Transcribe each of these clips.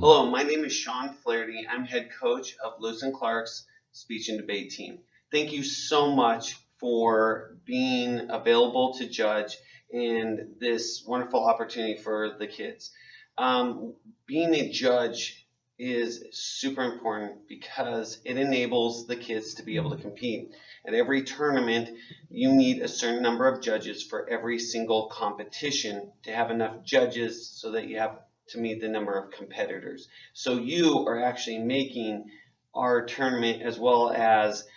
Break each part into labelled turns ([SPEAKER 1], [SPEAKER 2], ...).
[SPEAKER 1] Hello, my name is Sean Flaherty. I'm head coach of Lewis and Clark's speech and debate team. Thank you so much for being available to judge and this wonderful opportunity for the kids. Being a judge is super important because it enables the kids to be able to compete. At every tournament, you need a certain number of judges for every single competition to have enough judges so that you have to meet the number of competitors. So you are actually making our tournament as well as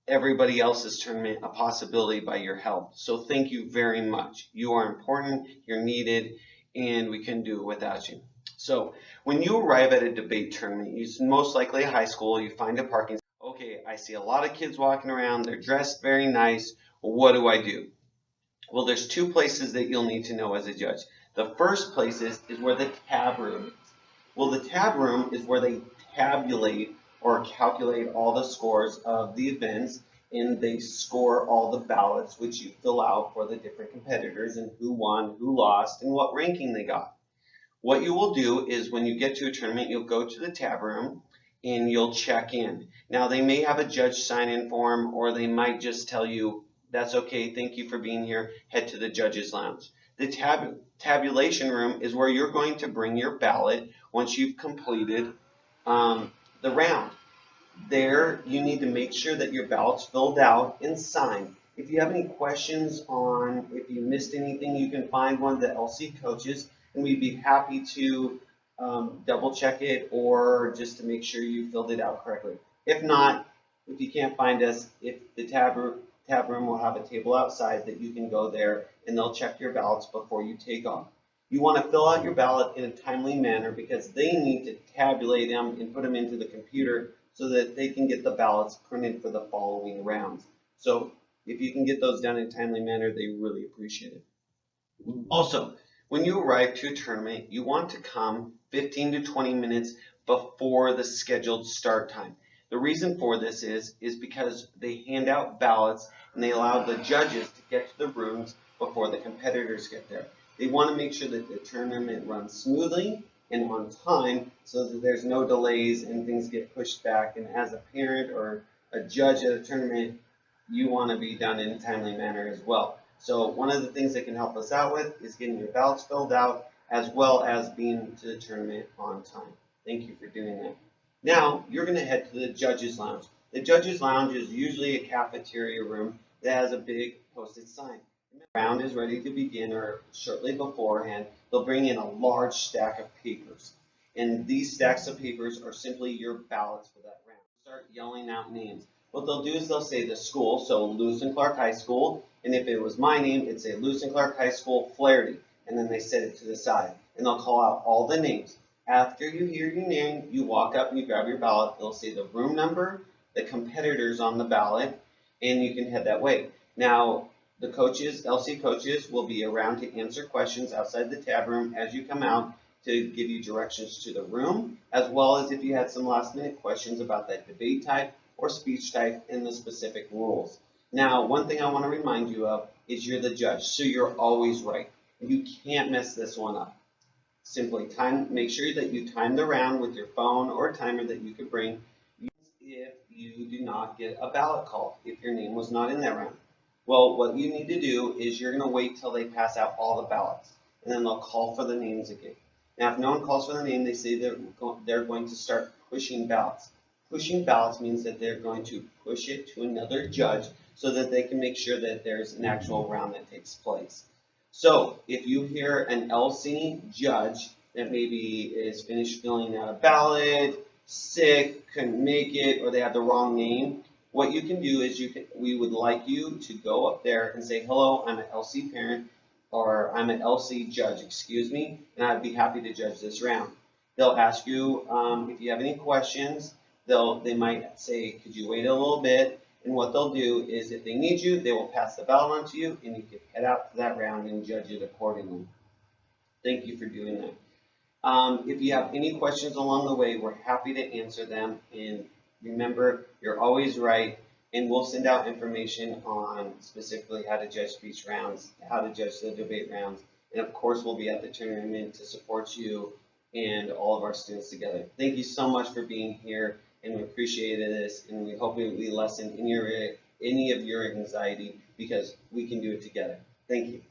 [SPEAKER 1] everybody else's tournament a possibility by your help. So thank you very much. You are important, you're needed, and we couldn't do it without you. So when you arrive at a debate tournament, it's most likely a high school, you find a parking. Okay, I see a lot of kids walking around, they're dressed very nice. Well, what do I do? Well, there's two places that you'll need to know as a judge. The first place is where the tab room is. Well, the tab room is where they tabulate or calculate all the scores of the events, and they score all the ballots which you fill out for the different competitors and who won, who lost, and what ranking they got. What you will do is when you get to a tournament, you'll go to the tab room and you'll check in. Now, they may have a judge sign-in form, or they might just tell you, that's okay, thank you for being here, head to the judges lounge. The tabulation room is where you're going to bring your ballot once you've completed the round. There, you need to make sure that your ballot's filled out and signed. If you have any questions on if you missed anything, you can find one of the LC coaches, and we'd be happy to double check it or just to make sure you filled it out correctly. If not, if you can't find us, if the tab room will have a table outside that you can go there and they'll check your ballots before you take off. You want to fill out your ballot in a timely manner because they need to tabulate them and put them into the computer so that they can get the ballots printed for the following rounds. So if you can get those done in a timely manner, they really appreciate it. Also, when you arrive to a tournament, you want to come 15 to 20 minutes before the scheduled start time. The reason for this is because they hand out ballots and they allow the judges to get to the rooms before the competitors get there. They want to make sure that the tournament runs smoothly and on time so that there's no delays and things get pushed back. And as a parent or a judge at a tournament, you want to be done in a timely manner as well. So one of the things that can help us out with is getting your ballots filled out as well as being to the tournament on time. Thank you for doing that. Now, you're going to head to the judges lounge. The judges lounge is usually a cafeteria room that has a big posted sign. When the round is ready to begin or shortly beforehand, they'll bring in a large stack of papers. And these stacks of papers are simply your ballots for that round. Start yelling out names. What they'll do is they'll say the school, so Lewis and Clark High School, and if it was my name, it'd say Lewis and Clark High School, Flaherty, and then they set it to the side. And they'll call out all the names. After you hear your name, you walk up and you grab your ballot. They'll say the room number, the competitors on the ballot, and you can head that way. Now, the coaches, LC coaches, will be around to answer questions outside the tab room as you come out to give you directions to the room, as well as if you had some last minute questions about that debate type or speech type and the specific rules. Now, one thing I want to remind you of is you're the judge, so you're always right. You can't mess this one up. Simply make sure that you time the round with your phone or a timer that you could bring if you do not get a ballot call, if your name was not in that round. Well, what you need to do is you're going to wait till they pass out all the ballots, and then they'll call for the names again. Now, if no one calls for the name, they say they're going to start pushing ballots. Pushing ballots means that they're going to push it to another judge so that they can make sure that there's an actual round that takes place. So if you hear an LC judge that maybe is finished filling out a ballot, sick, couldn't make it, or they have the wrong name, what you can do is we would like you to go up there and say, hello, I'm an LC parent, or I'm an LC judge, excuse me, and I'd be happy to judge this round. They'll ask you if you have any questions. They might say, could you wait a little bit? And what they'll do is if they need you, they will pass the ballot on to you, and you can head out to that round and judge it accordingly. Thank you for doing that. If you have any questions along the way, we're happy to answer them. And remember, you're always right, and we'll send out information on specifically how to judge speech rounds, how to judge the debate rounds, and of course, we'll be at the tournament to support you and all of our students together. Thank you so much for being here, and we appreciated this, and we hope we lessen any of your anxiety, because we can do it together. Thank you.